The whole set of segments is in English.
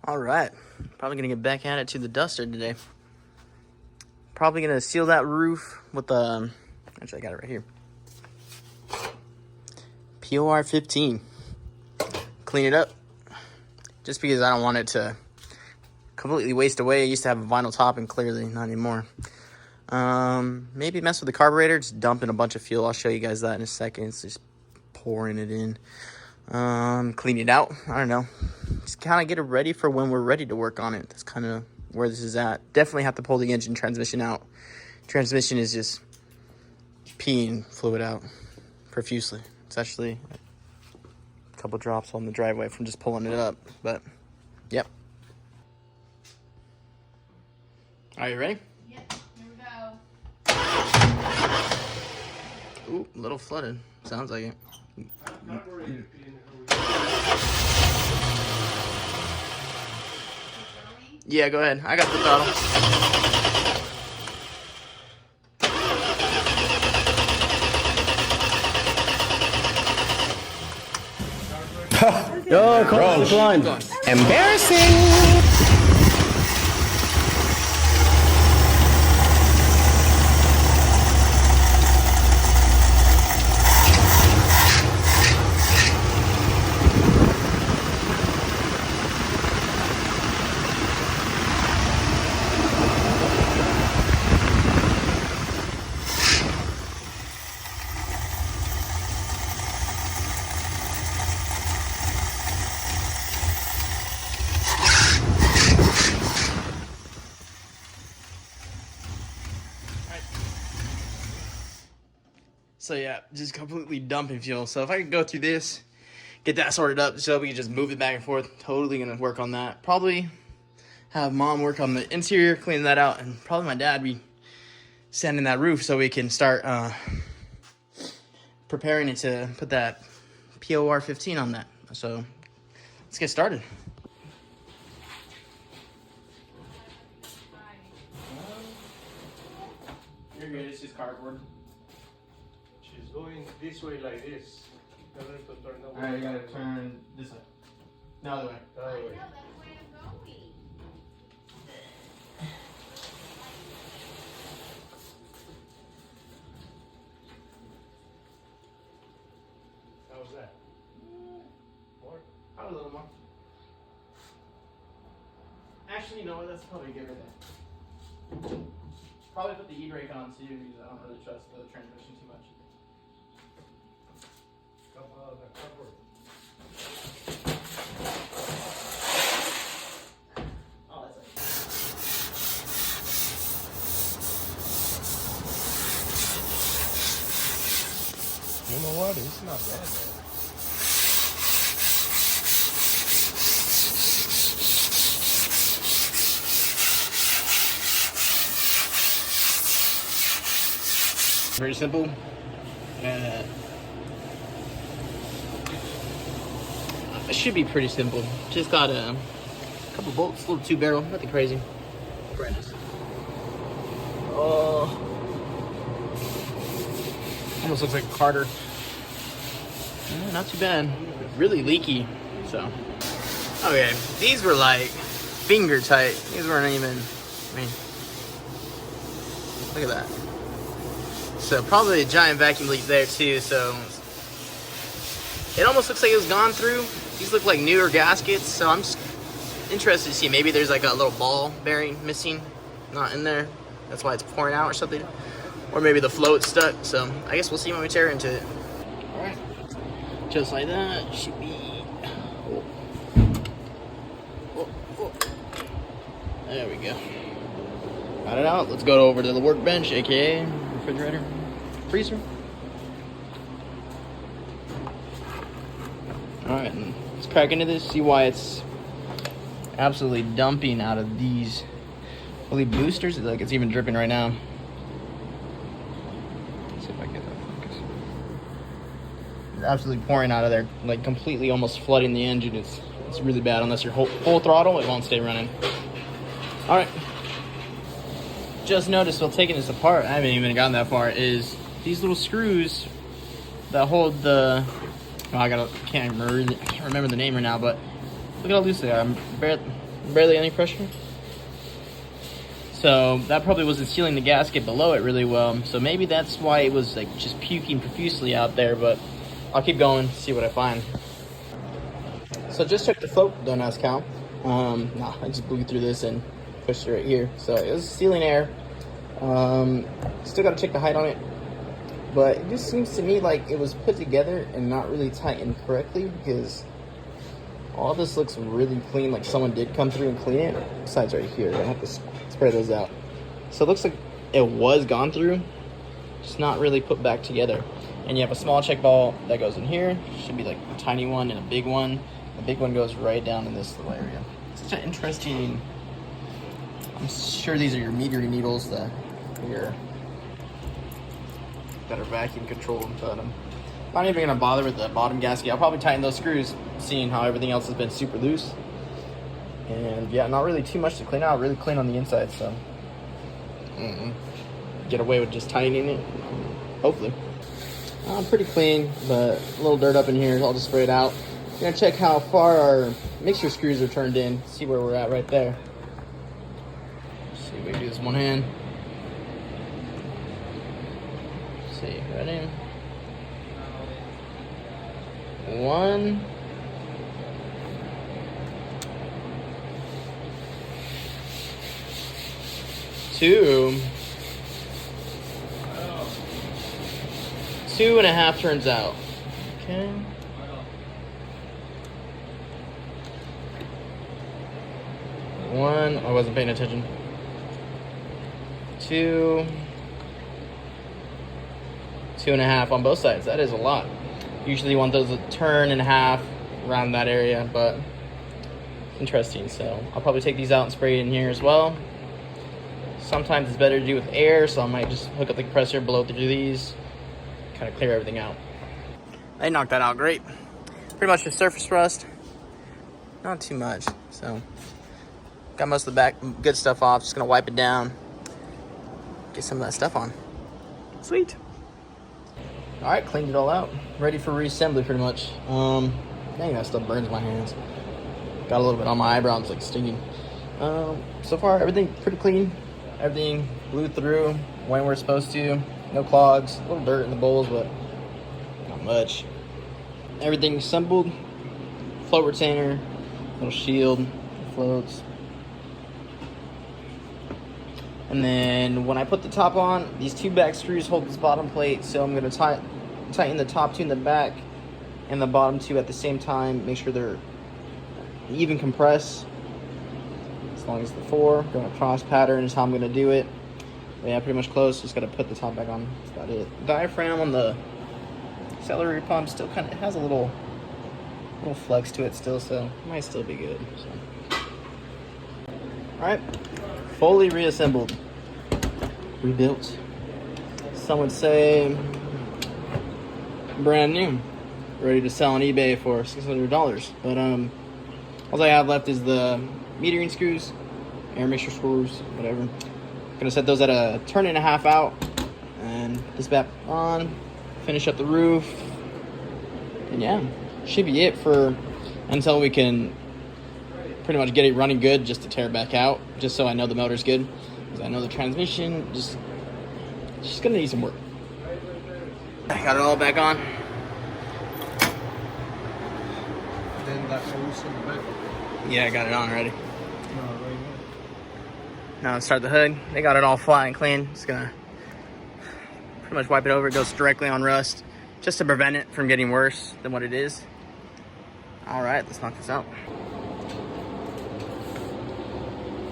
All right, probably gonna get back at it to the duster today. Probably gonna seal that roof with actually I got it right here. POR 15. Clean it up, just because I don't want it to completely waste away. I used to have a vinyl top, and clearly not anymore. Maybe mess with the carburetor, just dumping a bunch of fuel. I'll show you guys that in a second. It's just pouring it in. Clean it out. I don't know. Just kind of get it ready for when we're ready to work on it. That's kind of where this is at. Definitely have to pull the engine transmission out. Transmission is just peeing fluid out profusely. It's actually a couple drops on the driveway from just pulling it up. But, yep. Are you ready? Yep, here we go. Ooh, a little flooded. Sounds like it. Yeah, go ahead. I got the throttle. Oh, cross the line. Embarrassing. So yeah, just completely dumping fuel. So if I could go through this, get that sorted up so we can just move it back and forth, totally gonna work on that. Probably have mom work on the interior, cleaning that out, and probably my dad be sanding that roof so we can start preparing it to put that POR 15 on that. So let's get started. You're good, it's just cardboard. She's going this way like this. Tell her to turn the way. Alright, you gotta turn this way. No, other way. The other way. No, that's where I'm going. How's that? More? Probably a little more. Actually, you know what? That's probably good right there. Probably put the e-brake on too, because I don't really trust the transmission too much. Come out of the cupboard. Oh, that's like. You know what? It's not bad. Very simple. It should be pretty simple. Just got a couple bolts, little 2-barrel, nothing crazy. Oh, almost looks like a Carter. Not too bad. Really leaky. So, okay, these were like finger tight. These weren't even. I mean, look at that. So probably a giant vacuum leak there too. So it almost looks like it was gone through. These look like newer gaskets, so I'm just interested to see. Maybe there's like a little ball bearing missing, not in there. That's why it's pouring out or something. Or maybe the float's stuck. So I guess we'll see when we tear into it. All right, just like that. Should be. Oh. There we go. Got it out. Let's go over to the workbench, aka refrigerator, freezer. All right, let's crack into this, see why it's absolutely dumping out of these holy boosters. Like it's even dripping right now. Let's see if I get that focus. It's absolutely pouring out of there, like completely almost flooding the engine. It's really bad. Unless you're full throttle, it won't stay running. All right. Just noticed while taking this apart, I haven't even gotten that far, is these little screws that hold the. Oh, I can't remember the name right now, but look at how loose they are. Barely any pressure. So that probably wasn't sealing the gasket below it really well. So maybe that's why it was like just puking profusely out there, but I'll keep going, see what I find. So just took the float, don't ask how. Nah, I just blew through this and pushed it right here. So it was sealing air. Still gotta check the height on it. But it just seems to me like it was put together and not really tightened correctly, because all this looks really clean, like someone did come through and clean it. Besides right here, I have to spray those out. So it looks like it was gone through, just not really put back together. And you have a small check ball that goes in here. Should be like a tiny one and a big one. The big one goes right down in this little area. Such an interesting, I'm sure these are your metering needles that are vacuum controlled, but I'm not even gonna bother with the bottom gasket. I'll probably tighten those screws, seeing how everything else has been super loose. And yeah, not really too much to clean out, really clean on the inside, so get away with just tightening it, hopefully. Pretty clean, but a little dirt up in here, so I'll just spray it out. I'm gonna check how far our mixture screws are turned in, see where we're at right there. Let's see if we can do this one hand. Let's see, ready? 1. 2. 2.5 turns out. Okay. 1. I wasn't paying attention. 2. 2.5 on both sides. That is a lot. Usually you want those a turn and a half around that area, but interesting. So I'll probably take these out and spray it in here as well. Sometimes it's better to do with air, so I might just hook up the compressor, blow through these, kind of clear everything out. They knocked that out great. Pretty much just surface rust. Not too much. So got most of the back good stuff off. Just gonna wipe it down, get some of that stuff on. Sweet. All right, cleaned it all out. Ready for reassembly pretty much. Dang, that stuff burns my hands. Got a little bit on my eyebrows, like stinging. So far, everything pretty clean. Everything blew through when we're supposed to. No clogs, a little dirt in the bowls, but not much. Everything assembled. Float retainer, little shield, floats. And then when I put the top on, these 2 back screws hold this bottom plate, so I'm gonna tighten the top 2 in the back and the bottom 2 at the same time. Make sure they're even compress. As long as the 4 going across pattern is how I'm gonna do it. But yeah, pretty much close. Just gotta put the top back on. That's about it. Diaphragm on the celery pump still kind of has a little flex to it still, so it might still be good. So. All right, fully reassembled, rebuilt. Some would say brand new, ready to sell on eBay for $600. But all I have left is the metering screws, air mixture screws, whatever. Gonna set those at a turn and a half out, and put this back on, finish up the roof, and yeah, should be it for until we can pretty much get it running good, just to tear it back out, just so I know the motor's good, because I know the transmission just gonna need some work. I got it all back on. Then that's also the back. Yeah, I got it on already. Now let's start the hood. They got it all flat and clean. Just gonna pretty much wipe it over. It goes directly on rust, just to prevent it from getting worse than what it is. All right, let's knock this out.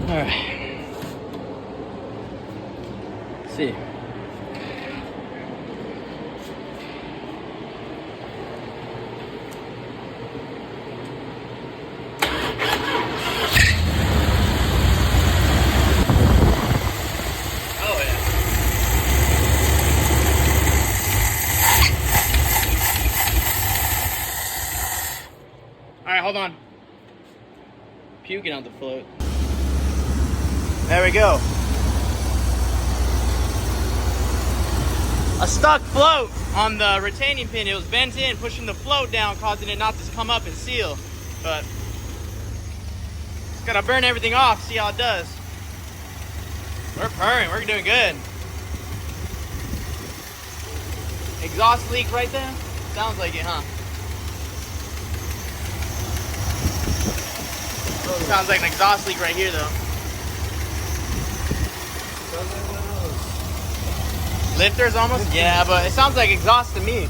All right. Let's see. Hold on. Puking on the float. There we go. A stuck float on the retaining pin. It was bent in, pushing the float down, causing it not to come up and seal. But Just gotta burn everything off, see how it does. We're purring, we're doing good. Exhaust leak right there? Sounds like it, huh? Sounds like an exhaust leak right here, though. Lifters almost? Yeah, but it sounds like exhaust to me.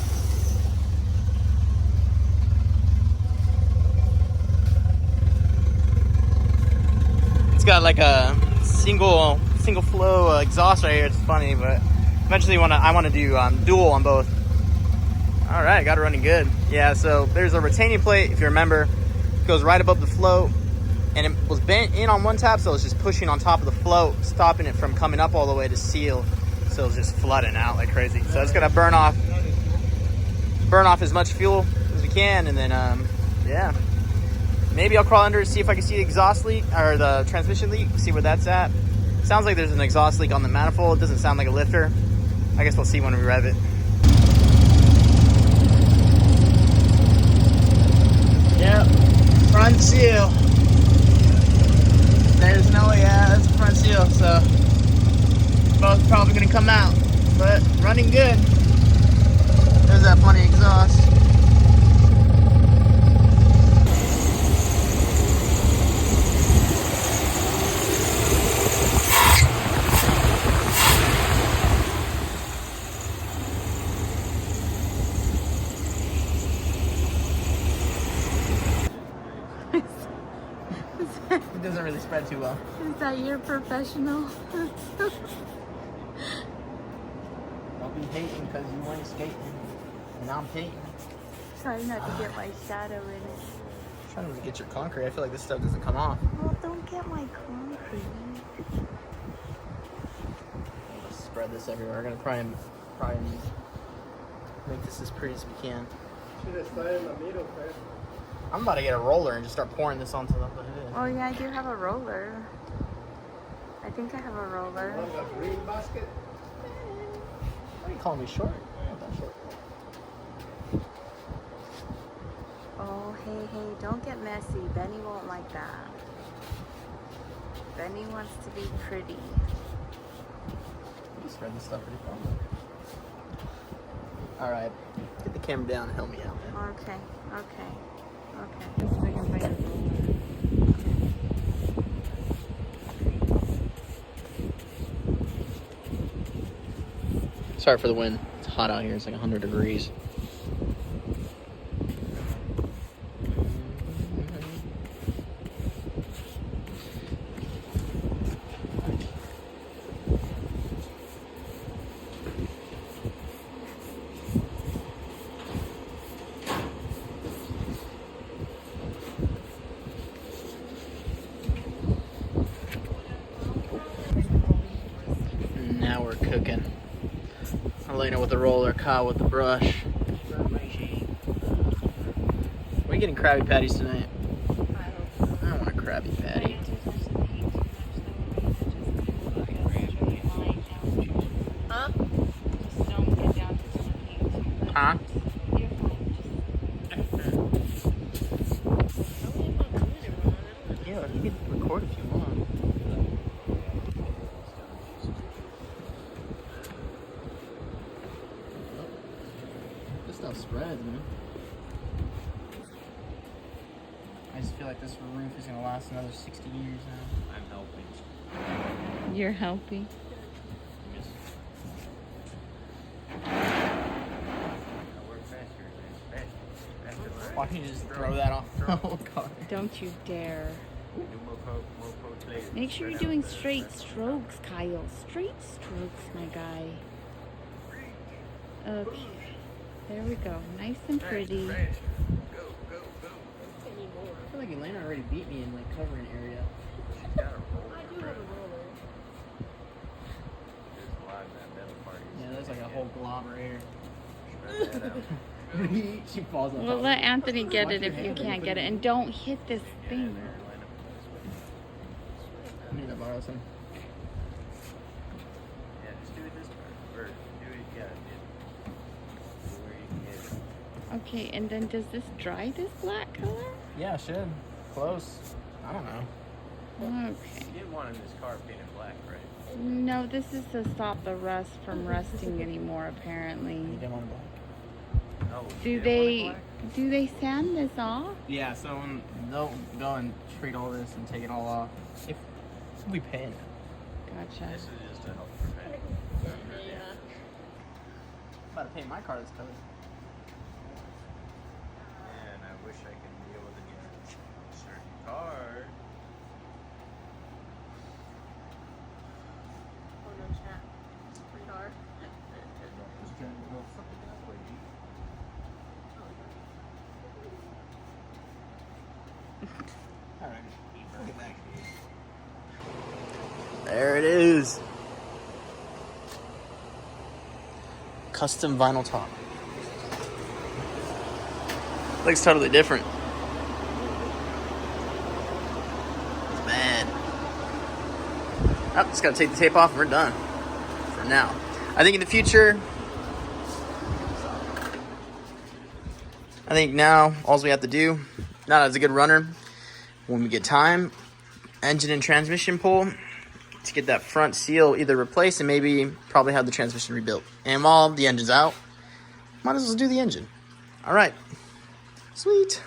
It's got like a single flow exhaust right here. It's funny, but eventually I want to do dual on both. All right, got it running good. Yeah, so there's a retaining plate, if you remember, it goes right above the float, and it was bent in on one tap, so it was just pushing on top of the float, stopping it from coming up all the way to seal. So it was just flooding out like crazy. So I just gotta burn off as much fuel as we can, and then yeah, maybe I'll crawl under and see if I can see the exhaust leak or the transmission leak, see where that's at. Sounds like there's an exhaust leak on the manifold. It doesn't sound like a lifter. I guess we'll see when we rev it. Yep, front seal. There's no, yeah, it's front seal, so both probably gonna come out, but running good. There's that funny exhaust. It doesn't really spread too well. Is that your professional? Don't be hating because you weren't skating, and I'm hating. Trying not to get my shadow in it. I'm trying to get your concrete. I feel like this stuff doesn't come off. Well, don't get my concrete. I'll just spread this everywhere. We're gonna try and make this as pretty as we can. I'm about to get a roller and just start pouring this onto the hood. Oh yeah, I do have a roller. I think I have a roller. Why are you calling me short? I'm not that short. Oh, hey, don't get messy. Benny won't like that. Benny wants to be pretty. You spread this stuff pretty far. Alright, get the camera down and help me out, man. Okay. Sorry for the wind. It's hot out here. It's like 100 degrees. Now we're cooking. Elena with the roller, Kyle with the brush. We're getting Krabby Patties tonight. I don't want a Krabby Patty. Huh? Huh? Yeah, you can record if you want. This stuff spreads, man. I just feel like this roof is gonna last another 60 years now. I'm helping. You're helping. Why don't you just throw that off the whole car? Don't you dare. Make sure you're doing straight strokes, Kyle. Straight strokes, my guy. Okay. There we go. Nice and pretty. I feel like Elena already beat me in like covering area. I do have a roller. Yeah, there's like a whole glob right here. She falls on Well, top. let Anthony get Watch it your if hand, you buddy. can't Put get it it. in. And don't hit this thing. I need to borrow some. Okay, and then does this dry this black color? Yeah, it should. Close. I don't know. Okay. You didn't want in this car painted black, right? No, this is to stop the rust from rusting anymore, apparently. You didn't want black? No. Do they sand this off? Yeah, so they'll go and treat all this and take it all off. If we pay it. Gotcha. This is just to help prevent. I'm about to paint my car this color. Man, I wish I could be able to get a certain car. Oh no, chat. Pretty hard. There it is. Custom vinyl top. Looks totally different. It's bad. Oh, just gotta take the tape off and we're done. For now. I think in the future, now all we have to do, not as a good runner, when we get time, engine and transmission pull, to get that front seal either replaced and maybe probably have the transmission rebuilt. And while the engine's out, might as well do the engine. All right. Sweet.